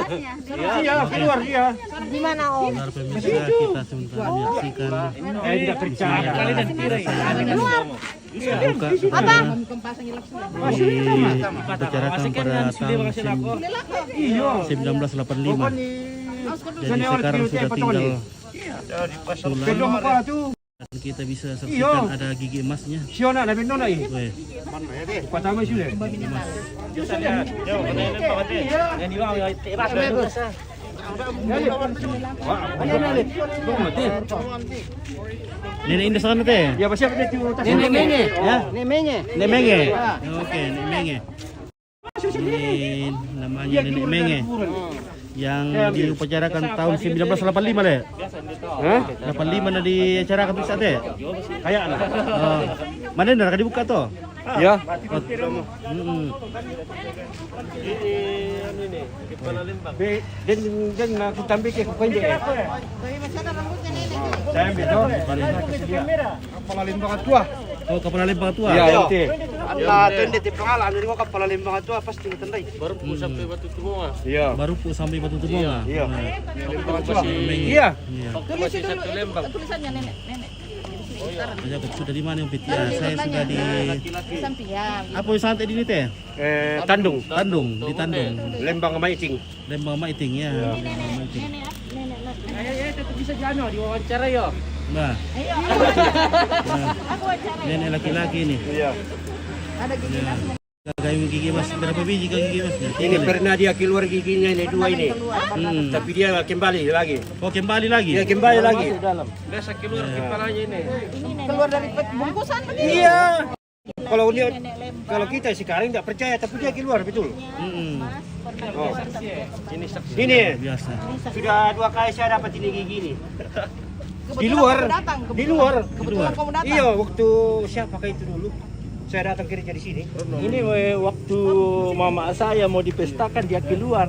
Iya, keluar dia. Di mana Om? Benar pemirsa, kita sementara menyaksikan Tidak percaya. Apa? dibicarakan pada tahun 1985. Jadi sekarang sudah tinggal tulang dan kita bisa saksikan ada gigi emasnya. Siona na bendo na eh. Weh, Patama sila. Nenek Indah sana teh. Ya pasal dia tu tas. Nemenge. Ya, Nemenge. Nenek Menge. Oke, Nenek Menge. Ini namanya Nenek Menge yang diupacarakan tahun 1985 deh. Hah? 85 na diacarakan bisa teh. Kaya lah. Oh, mana nak dibuka tuh? Ya. Dan aku tambah ke kunci. Saya ambil tu. Kepala limbang tua. Oh, kepala lembang tua. Ya, itu. Allah tu di pengalaman ni kau kepala limbang tua pasti ngetendai. Baru pu sampai batu tumonga. Iya. Baru pu sampai batu tumonga. Iya. Iya. Iya. Masih satu lembang. Tulisannya nenek. Aja sudah di mana Umpit? Ya, saya sudah di Sampingan. apa yang santai di ini teh? Tandung. Tandung, di Tandung. Lembang Maiting. Lembang Maiting ya. Lembang Maiting. Nenek. Tetap bisa jano diwawancara yo. Nah, Ayo. Aku wawancara. nenek laki-laki ini. Iya. Ada gigi nas. Kayu gigi mas, berapa biji gigi masnya? Ini pernah dia keluar giginya ini dua ini. Tapi dia kembali lagi. Oh, kembali lagi. Dia kembali lagi. Biasa keluar kepalanya ini. Keluar dari bungkusan begini. Iya. Kalau kita sekarang nggak percaya, tapi dia keluar betul. Oh. Ini saksi. Ini Biasa. sudah 2 kali saya dapat ini gigi ini. Di luar. Di luar. Kebetulan kamu datang. Iya, waktu siapa kayak itu dulu. Saya datang kerja di sini. Ini waktu mama saya mau dipestakan dia keluar.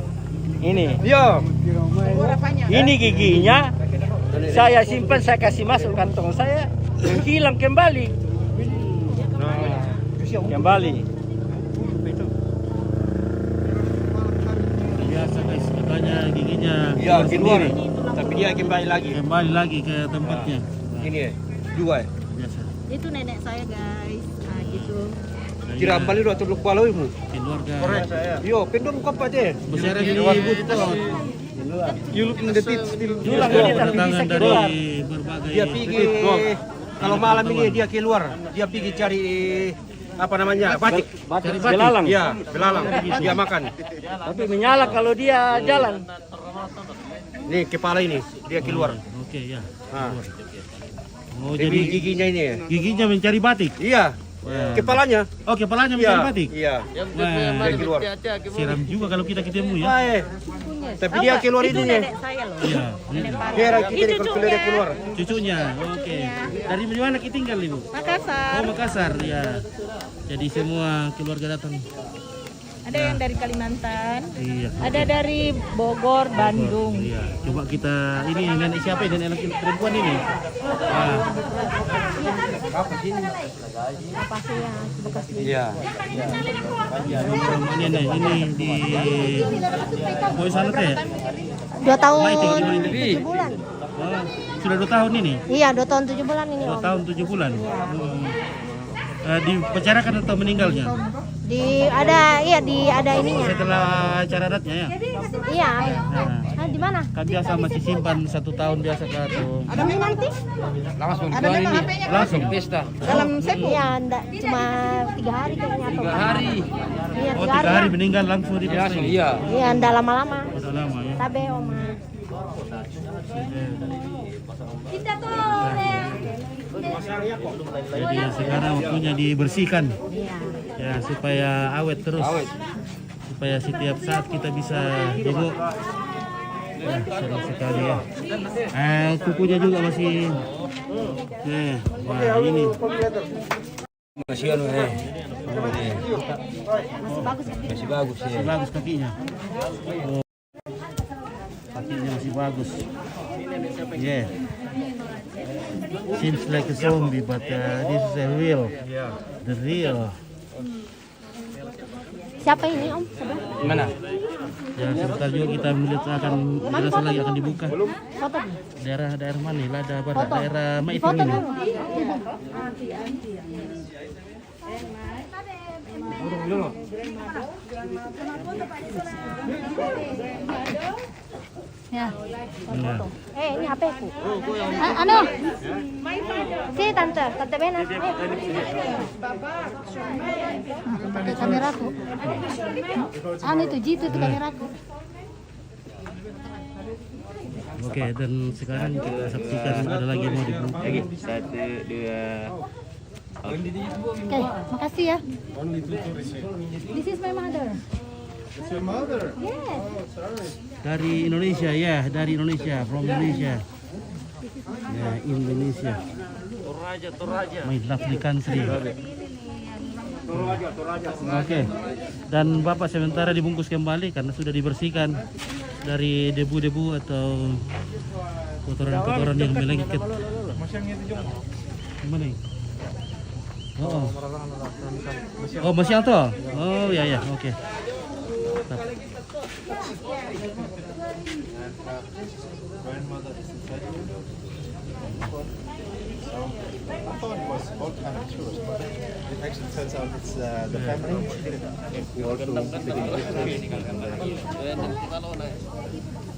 Ini. Iya. Keluar apanya? Ini giginya saya simpan, saya kasih masuk kantong saya, hilang kembali. Kembali. Biasa guys, katanya giginya Iya, keluar. sendiri. Tapi dia kembali lagi. Kembali lagi ke tempatnya. Ini dua. Biasa. Itu nenek saya guys. Nah gitu. Tira balik dua tuluk balaimu. Keluarga. Yo, pendom kapan deh? Bersyarat di ibu itu. You look in the teeth still. Julang ini tapi Kedatangan bisa dari keluar. berbagai. Dia pergi. Kalau malam ini dia keluar. Dia pergi cari apa namanya? Batik. Cari batik. Belalang. Iya, belalang. Dia makan. Tapi menyala kalau dia jalan. Nih kepala ini dia keluar. Oke ya. Nah, Oh, jadi jadi giginya ini. giginya mencari batik. Iya. Wah. Kepalanya. Oh, kepalanya Iya. mencari batik. Iya. Wah, Dia keluar. siram juga kalau kita ketemu ya. Baik. Tapi dia keluar Itu ini. nenek saya loh. Iya. Nenek Parah. Biar kita Itu kalau dia keluar. Cucunya. Oke. Dari mana kita tinggal, Ibu? Makassar. Oh, Makassar ya. Jadi semua keluarga datang. Ada yang dari Kalimantan. Iya. Ada dari Bogor, Bandung. Iya. Coba kita ini nenek siapa ya? Nenek laki perempuan ini. Nah, Apa sih yang bekas ini? Iya. ini di Boy sana teh. 2 tahun Maiting di mana? 7 bulan. Oh, sudah 2 tahun ini. Iya, 2 tahun 7 bulan ini 2 Om. tahun 7 bulan. Dipecarakan atau meninggalnya? Ada ininya. Setelah acara adatnya ya. Iya. Nah, Di mana? kan biasa masih simpan 1 tahun biasa kan atau Ini nanti Langsung ada memang HP-nya langsung. pesta. dalam sepu. Iya, enggak cuma 3 hari kayaknya atau 3 hari. Iya, Oh, 3 3 hari meninggal langsung di pesta ini. Iya. Iya, enggak lama-lama. Udah lama ya. Tabe Oma. Jadi sekarang waktunya dibersihkan. Iya. Ya, supaya awet terus. Supaya setiap saat kita bisa jenguk. Nah, seru sekali ya. Kukunya juga masih. Wah ini. Masih anu Masih bagus kan? Masih bagus ya. Masih bagus kakinya. Oh. Kakinya masih bagus. Yeah. Seems like a zombie, but this is a real. The real. Siapa ini Om? Sebelah? Mana? Ya, sebentar juga kita melihat akan jenazah lagi akan dibuka. Foto. Daerah mana? Lada Barat, Foto. daerah Maitim Foto ini. dulu. Ya. Ya. Ini HP ku. Anu. Si tante Bena. Pakai kameraku. Anu itu jitu itu kameraku. Oke, dan sekarang kita saksikan ada lagi yang mau dibuka. Lagi 1, 2. Oke, makasih ya. This is my mother. It's your mother. Yes. Dari Indonesia ya, dari Indonesia, from Indonesia. Ya, Indonesia. Toraja. My lovely country. Oke. Dan Bapak sementara dibungkus kembali karena sudah dibersihkan dari debu-debu atau kotoran-kotoran yang melengket. Gimana ini? Oh, masih atau? Oh, ya, oke. Grandmother is inside you. So I thought it was all kind of tourists, but it actually turns out it's the family. We also taking pictures and memories. So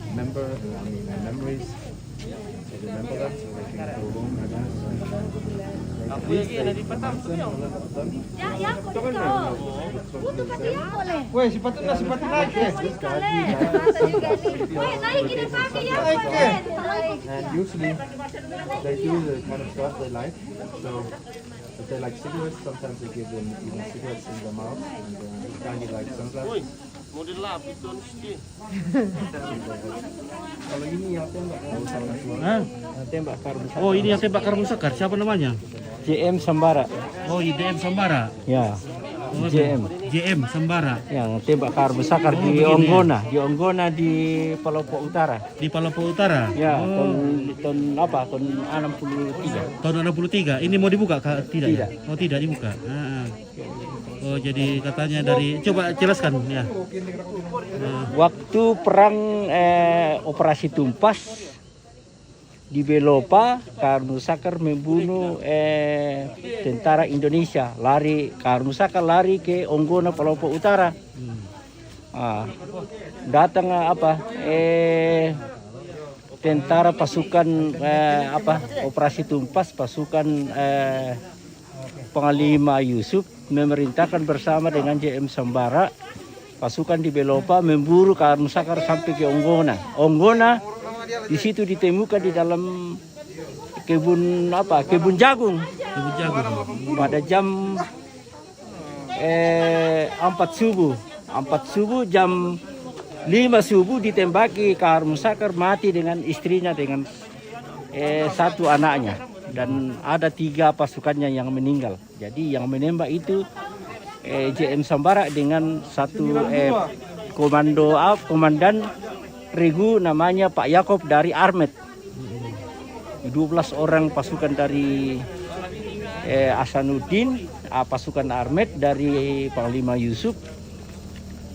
remember that, so they can go home and at least they Woi, sipatin lagi. And usually they do the kind of stuff they like. So if they like cigarettes, sometimes they give them even cigarettes in their mouth, and this guy he likes sunglasses. Kalau ini yang tembak Hah? Tembak karbu. Oh, ini yang tembak karbu sakar. Siapa namanya? JM Sambara. Oh, IDM Sambara. Ya. Oh, JM Sambara. Yang tembak karbu sakar di begini. Onggona di Palopo Utara. Di Palopo Utara. Ya, Oh, tahun 63. tahun 63. Ini mau dibuka kah? Tidak. Tidak. Ya? Oh, tidak dibuka. Oh, jadi katanya dari coba jelaskan ya. Waktu perang operasi Tumpas di Belopa, Karno Sakar membunuh tentara Indonesia. Karno Sakar lari ke Onggona Palopo Utara. Datang tentara pasukan operasi Tumpas, pasukan Panglima Yusuf memerintahkan bersama dengan JM Sambara pasukan di Belopa memburu Karno Sakar sampai ke Onggona. Di situ ditemukan di dalam kebun jagung. Kebun jagung. Pada jam 4 subuh. 4 subuh, jam 5 subuh ditembaki Karno Sakar, mati dengan istrinya dengan satu anaknya. Dan ada 3 pasukannya yang meninggal. Jadi yang menembak itu JM Sambara dengan satu komandan regu namanya Pak Yakob dari Armet. 12 orang pasukan dari Hasanuddin, pasukan Armet dari Panglima Yusuf,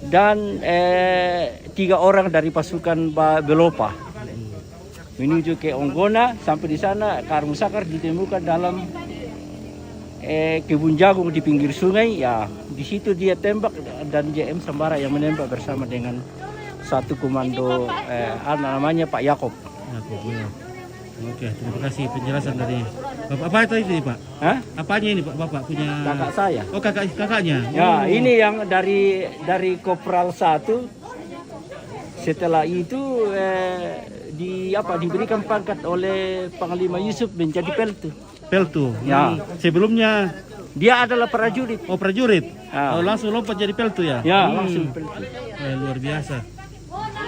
dan 3 orang dari pasukan Belopa menuju ke Onggona. Sampai di sana Karno Sakar ditemukan dalam kebun jagung di pinggir sungai. Ya, di situ dia tembak dan JM Sambara yang menembak bersama dengan satu komando namanya Pak Yakob. Ya. Oke, terima kasih penjelasan dari Bapak. Apa itu ini, Pak? Hah? Apanya ini, Pak? Bapak punya Kakak saya. Oh, kakaknya. Ya, Oh. ini yang dari Kopral 1. Setelah itu diberikan pangkat oleh Panglima Yusuf menjadi Peltu. Ya. Sebelumnya dia adalah prajurit. oh prajurit. Ya. Oh, langsung lompat jadi peltu ya? Ya, langsung peltu. Luar biasa.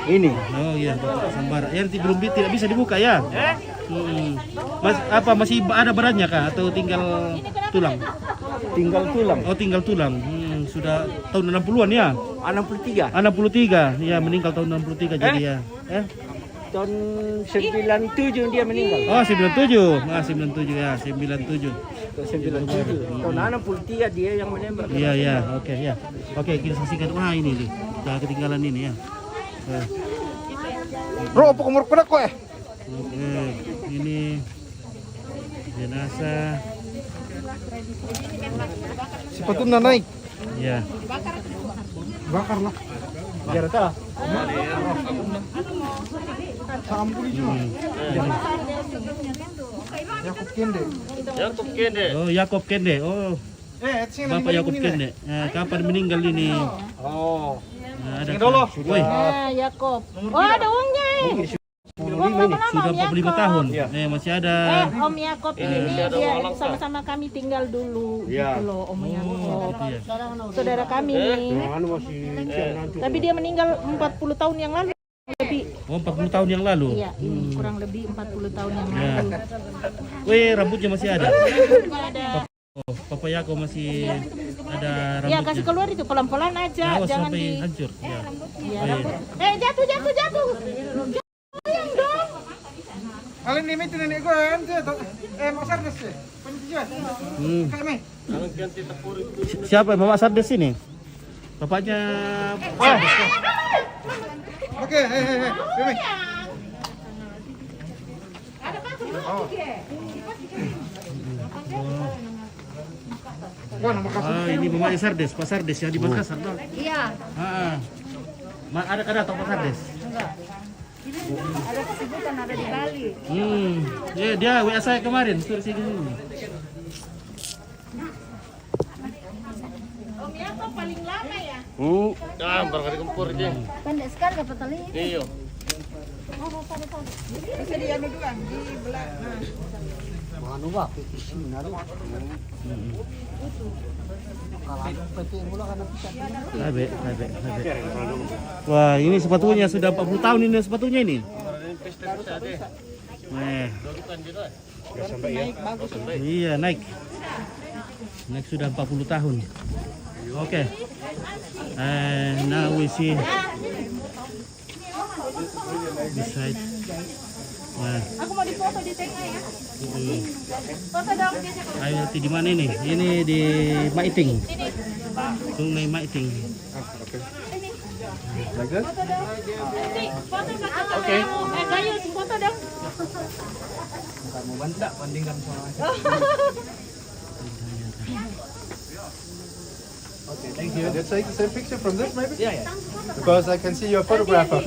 Ini. Oh iya, Bapak Sambara. Ya, tidak bisa dibuka ya? Masih ada badannya kah atau tinggal tulang? Tinggal tulang. Oh, tinggal tulang. Sudah tahun 60-an ya? 63. 63. Ya, meninggal tahun 63 jadi ya. Tahun 97 dia meninggal. Oh, 97. 97 ya, 97. Tahun 97. Tahun 63 dia yang menembak. Iya, oke ya. Oke, kita saksikan. Wah, ini nih. Jangan ketinggalan ini ya. Bro, apa umur pada kok Oke, ini jenazah. Sepatunya naik. Ya. Bakar lah. Biar tak. Sampul itu. Yakub Kende. Oh, Yakob Kende. Oh, sini Bapak Yakob Kende. Kapan meninggal ini? Oh. Ada. Sini dulu. Woi, Nah, Yakob. Oh, ada uangnya. Uang berapa lama, sudah Om 45 Yakob? tahun. Masih ada. Om Yakob ini dia sama-sama kami tinggal dulu gitu loh, Om Yakob. Gitu ya. Saudara kami. Tapi dia meninggal 40 tahun yang lalu. Lebih. Oh, 40 tahun yang lalu. Iya, kurang lebih 40 tahun yang Ya. lalu. Wih, rambutnya masih ada. Rambutnya ada. Oh, Papa Yakob masih ada rambutnya. Ya, kasih keluar itu pelan-pelan aja, Awas jangan sampai di. hancur. Ya. Iya, rambut. Jatuh. Sayang dong. Kalian ini itu nenek gue kan Mas Ardes sih. Penjual. Kami. Siapa Mama Sardes ini? Bapaknya. Oke, hei. Kami. Wah, nama kasih. Ini Mama Sardes, Pak Sardes yang di Makassar dong. Iya. Ada atau Pak Sardes? Ada kesibukan ada di Bali. Ya, dia WA saya kemarin, suruh sini dulu. Om Yakob paling lama ya? Barangkali kempur ini. Pendek sekali dapat tali. Iya. Bisa dianu duluan di belakang. Tabe. Wah, ini sepatunya sudah 40 tahun ini sepatunya ini. Iya, naik. Naik sudah 40 tahun. Oke. Now we see beside. Aku mau difoto di tengah ya. Foto dong. Ayo di mana ini? Ini di Maiting. Sungai Maiting. Like this? Foto dong. Foto pakai kamera. Gayus, foto dong. Mau bantak bandingkan sama. Okay, thank you. Let's take the same picture from this maybe? Yeah. Because I can see you're a photographer.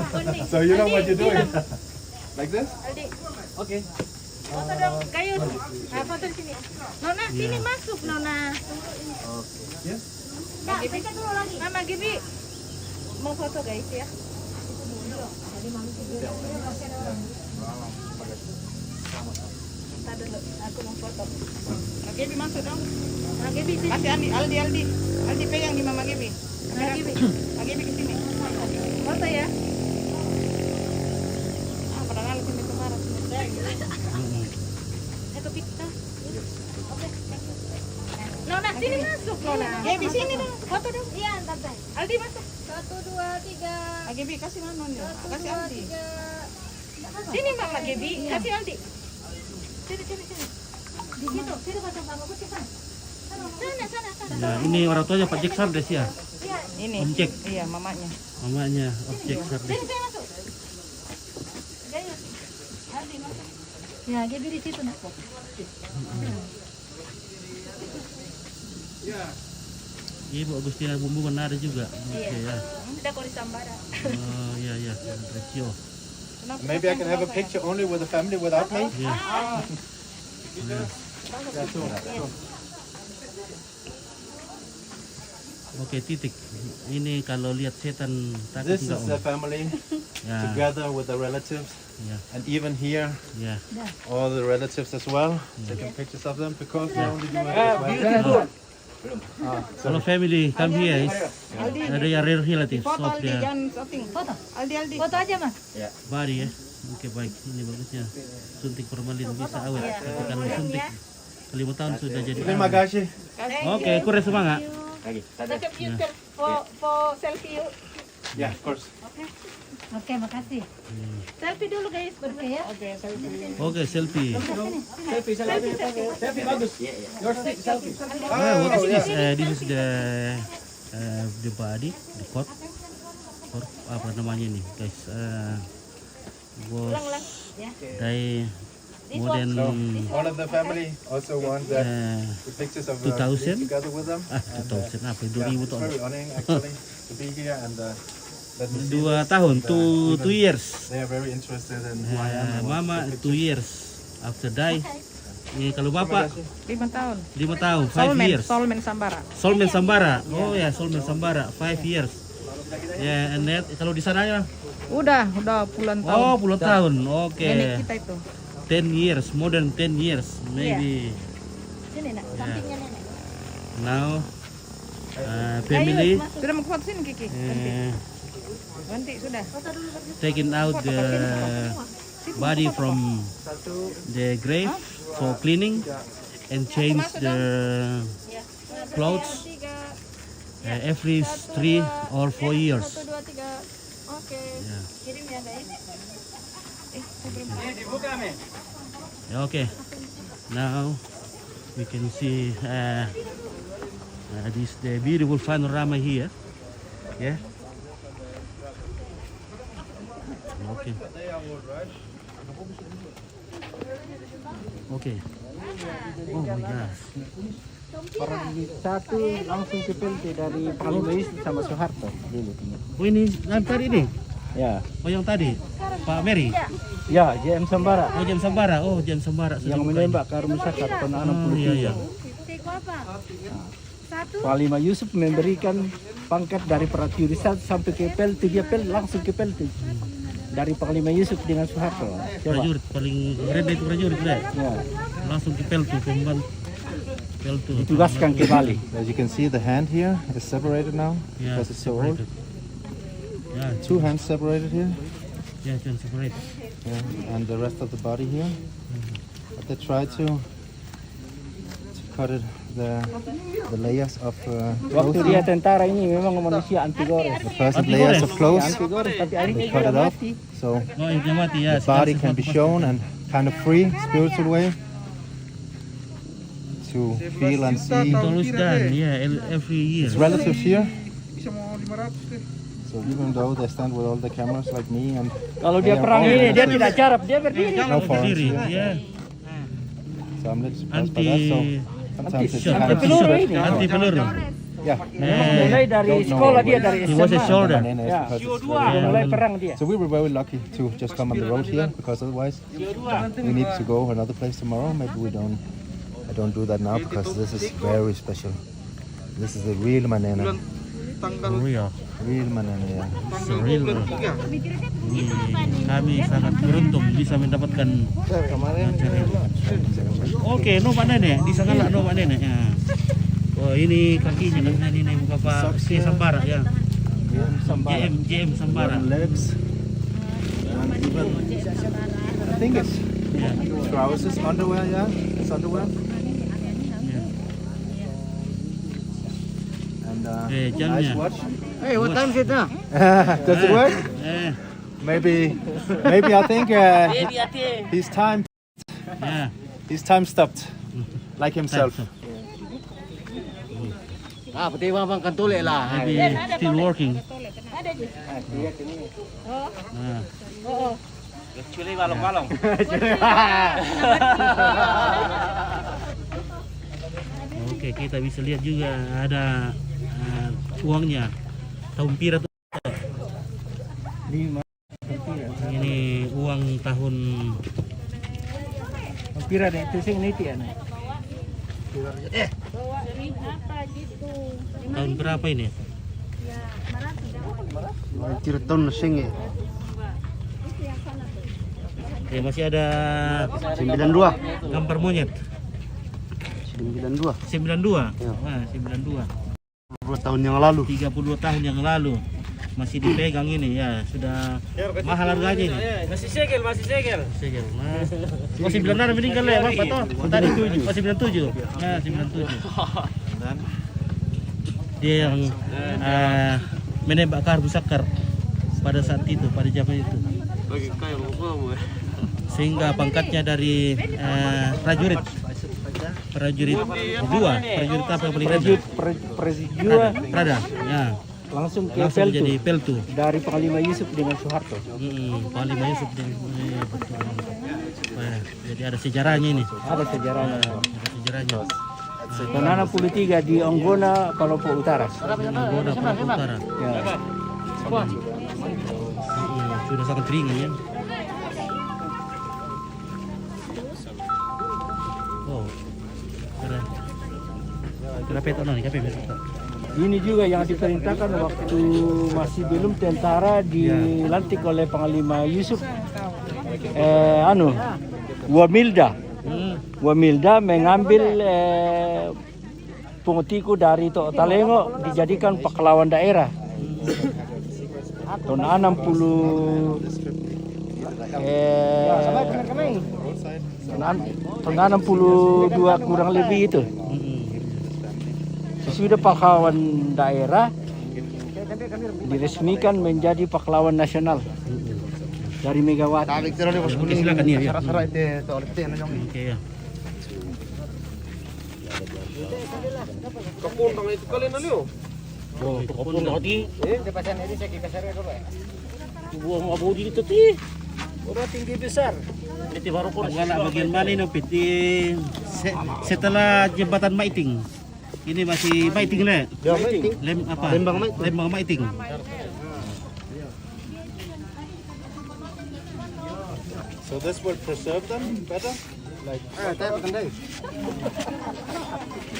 So you know what you're doing. Like this? Aldi. Okay. Foto dong, Gayus. Foto di sini. Nona, sini masuk, Nona. Yes? Nah, pencet dulu lagi. Mama Gibi mau foto guys ya. Bentar dulu, aku mau foto. Mama Gibi masuk dong. Mama Gibi sini. Kasih Aldi. Aldi pegang di Mama Gibi. Mama Gibi. Mama Gibi ke sini. Foto ya. Padahal sini kemarin. Itu pika. Oke. Nona, sini masuk, Nona. Gibi sini dong. Foto dong. Iya, ntar. Aldi masuk. 1 2 3. Mama Gibi kasih Manon ya. Kasih 1 Aldi. 2 3. Sini Mama Gibi, kasih Aldi. Sini. Di situ, sini pasang kamu ke sana. Sana. Nah, ini orang tuanya Pak Jack Sardes ya. Ini. Om Jack. Iya, mamanya. Mamanya Om Jack Sardes. Sini masuk. Gayus. Aldi masuk. Ya, Gibi di situ nak. Ibu Agustina Bumbungan ada juga. Oke ya. Sudah kau di Sambara. Oh iya. Regio. Maybe I can have a picture only with the family without me? Ya. Yeah, sure. Oke, titik. Ini kalau lihat setan takut This is the enggak? family Ya. together with the relatives. Ya. And even here, Ya. all the relatives as well. Taking pictures of them because they only do it as well. Kalau family come here is ada yang real relatives. Foto Of Aldi, their jangan shooting. Foto. Aldi. Foto aja, Mas. body ya. Oke baik, ini bagusnya. Suntik formalin bisa awet. Tapi kalau suntik 5 tahun sudah jadi Terima awet. kasih. Oke, kurang semangat. Take a picture for selfie yuk. Yeah, of course. Oke, makasih. Selfie dulu guys, oke ya. Oke, selfie. Oke, selfie. Selfie bagus. Your stick selfie. What is this? This is the body, the coat. apa namanya nih guys, was dari modern All of the family also want the pictures of 2000? together with them. 2000 apa 2000 It's tahun. very honoring actually to be here and let me see 2 tahun, 2 years. They are very interested in who I am. and what Mama the 2 years after die. Ini kalau bapak 5 tahun. 5 tahun, 5 years. Solmen Sambara. Solmen Sambara. Oh ya, Solmen Sambara, 5 years. Ya, and that, kalau di sana ya? Udah puluhan tahun. Oh, puluhan tahun. Oke. Nenek kita itu. 10 years, more than 10 years, maybe. Sini nak, sampingnya nenek. Now, family Sudah mau foto sini Kiki. Ganti sudah. taking out the body from the grave for cleaning and change the clothes every 3 or 4 years. 1, 2, 3. Oke. Yeah. Kirim ya guys. Okay. Now we can see this the beautiful panorama here. Yeah. Okay. Okay. Oh my gosh. Satu langsung ke PLT dari Panglima Yusuf sama Soeharto dulu. Oh ini yang tadi nih? Ya, Oh yang tadi? Pak Mary? ya JM Sambara Oh Jam Sambara. Oh Jam Sambara. yang menembak Karum Sakar tahun 63. Iya iya. Teko apa? Satu. Panglima Yusuf memberikan pangkat dari prajurit sampai ke PLT, dia langsung ke PLT. Dari Panglima Yusuf dengan Soeharto. Coba. Prajurit paling keren itu prajurit deh. Ya, Langsung ke Peltu, pemban Peltu. ditugaskan ke Bali. As you can see, the hand here is separated now Yeah, because it's so old. separated. Yeah, 2 hands separated here, yeah, can separate. and the rest of the body here. But they try to cut it the layers of Waktu clothing. dia tentara ini memang manusia anti gores. The first Anti layers gores. of clothes, Anti gores, tapi akhirnya they dia cut it off, mati. so Oh, ini mati ya. the body can be shown and kind of free, spiritual way to feel and see Tuluskan, yeah, every year. his relatives here. So even though they stand with all the cameras like me and Kalau dia perang ini dia tidak carap, dia berdiri. no foreigners Berdiri, here, ya. so I'm a little surprised by that. So sometimes it's Shot, kind of peluru ini. anti peluru. yeah. Mulai dari sekolah dia dari He was a SMA. shoulder. Banana is Ya, because it's dia very mulai old. perang dia. So we were very lucky to just come on the road here because otherwise we need to go another place tomorrow. Maybe we don't. I don't do that now because this is very special. This is the real banana. Real, Real banana, yeah. surreal. Ini kami sangat beruntung bisa mendapatkan acara ini. Oke, no Pak Nenek, di sana lah no Pak Nenek. Ya. Oh ini kakinya namanya ini Bapak Sambara ya. JM Sambara. Legs. And even, I think it's trousers, underwear, yeah. It's underwear. And nice jamnya. watch. Hey, what time is it now? Does it work? Eh, Maybe I think his time ya. stopped, like himself. Ah, pati bang kan tulik lah. Maybe still working. Ada di. Nah, Kecuali malam-malam. oke kita bisa lihat juga ada uangnya. Tahun pira tuh. 5. Ini uang tahun Pira deh, itu sing niti ya. Apa gitu? tahun berapa ini? Cirton sing Ya masih ada 92. gambar monyet. 92. 92. Nah, 92. 20 tahun yang lalu. 32 tahun yang lalu masih dipegang ini ya, sudah mahal harganya ini. Masih segel. Segel. Mas. Oh 96 meninggal ya Bapak toh? Tadi 7. Oh 97. Nah, 97. Dia yang menembak Karum Sakar pada saat itu, pada zaman itu. Sehingga pangkatnya dari prajurit 2, prajurit apa yang paling rendah? Presiden Prada, ya. langsung ke langsung Peltu. jadi Peltu. Dari Panglima Yusuf dengan Soeharto. Panglima Yusuf betul. Wah, jadi ada sejarahnya ini. Ada sejarahnya. Ada sejarahnya. Tahun 63 di Onggona, Palopo Utara. Anggona Papua Utara. Ya. Sudah sangat ringan ya. Oh, keren. Kenapa itu nih? Kenapa itu? Ini juga yang diperintahkan waktu masih belum tentara dilantik oleh Panglima Yusuf. Wamilda. Wamilda mengambil pengetiku dari Tok Talengo dijadikan pahlawan daerah. Tahun 62 kurang lebih itu. Sesudah pahlawan daerah diresmikan menjadi pahlawan nasional dari Megawati. Oke, silakan ya. Oke ya. Tinggi besar. Penggala bagian mana ini Piti? Setelah jembatan Maiting. Ini masih Maiting le. Lembang Maiting. So this would preserve them better?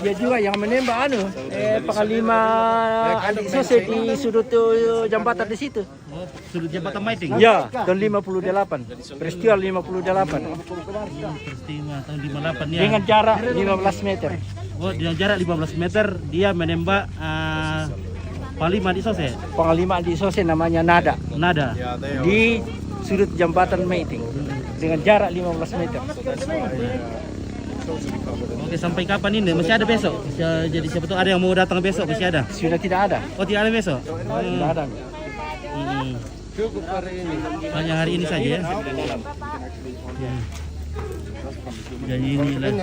Dia juga yang menembak Panglima adik Sose di sudut jembatan di situ. Oh, sudut jembatan Maiting. Ya, tahun 58. Peristiwa 58. Peristiwa tahun 58 ya. Dengan jarak 15 meter. Oh, dengan jarak 15 meter dia menembak Panglima di Sose. Panglima adik Sose namanya Nada. Nada. Di sudut jembatan Maiting. Dengan jarak 15 meter. Oke, sampai kapan ini? Masih ada besok? Jadi siapa tahu ada yang mau datang besok, masih ada? Sudah tidak ada. Oh, tidak ada besok? Tidak ada. Hanya hari ini saja ya? Ya. Jadi inilah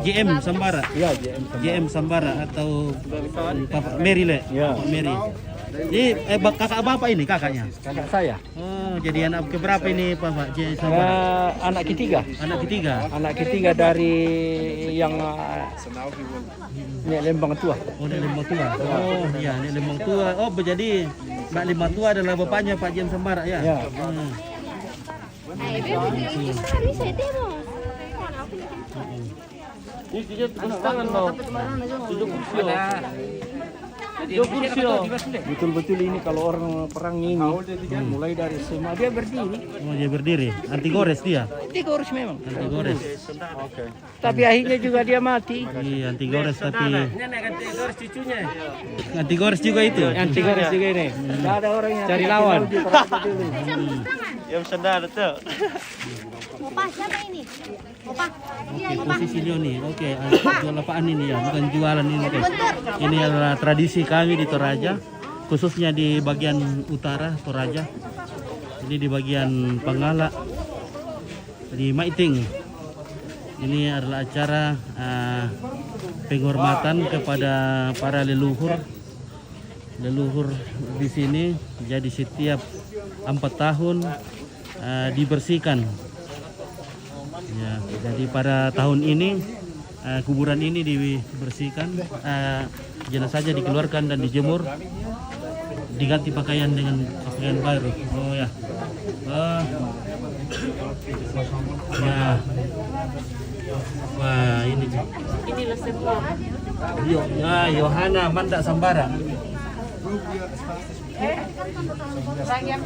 JM Sambara. Ya, JM Sambara atau Papa Mary le. Ya. Mary. Ini kakak bapak ini kakaknya. Kakak saya. Oh, jadi anak keberapa ini Pak J Sambara? Anak ketiga. Anak ketiga. Anak ketiga dari yang Nek Lembang Tua. Oh, Nek Lembang Tua. Oh, iya, Nek Lembang Tua. Oh, jadi Nek Lembang Tua adalah bapaknya Pak J Sambara ya? Ya. Betul-betul ini kalau orang perang ini mulai dari semua dia berdiri. Oh, dia berdiri. Anti gores dia. Anti gores memang. Anti gores. Tapi akhirnya juga dia mati. Iya, anti gores tapi anti gores juga itu. Anti gores juga ini. Tidak ada orang yang cari lawan. Yang sedar tuh. Opa siapa ini? Opa. Posisi Leoni. Oke, jual apaan ini ya? Bukan jualan ini. Guys. Ini adalah tradisi kami di Toraja, khususnya di bagian utara Toraja. Ini di bagian Panggala, di Maiting. Ini adalah acara penghormatan kepada para leluhur di sini. Jadi setiap 4 tahun dibersihkan. Ya, jadi pada tahun ini kuburan ini dibersihkan, jenazahnya dikeluarkan dan dijemur, diganti pakaian dengan pakaian baru. Oh ya, ya, wah ini. Inilah semua. Yohana Manda Sambara. Orang yang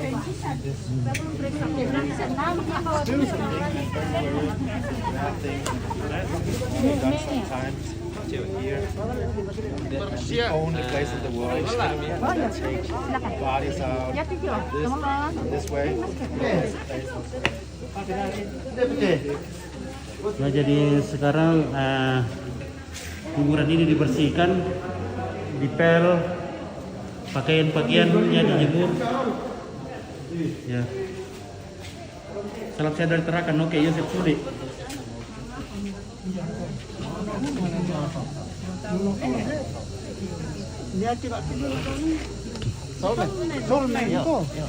The only place in the world bodies out this way. Nah, jadi sekarang kuburan ini dibersihkan, dipel, pakaian-pakaiannya dijemur. Ya. Salam sehat dari Tarakan. Oke, Yosef Sudi.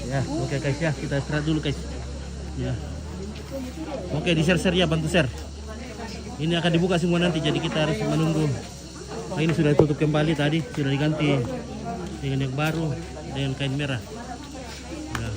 Ya, oke guys ya, kita istirahat dulu guys. Ya. Oke, di share ya, bantu share. Ini akan dibuka semua nanti, jadi kita harus menunggu. Nah, ini sudah ditutup kembali tadi, sudah diganti dengan yang baru dengan kain merah. Ya.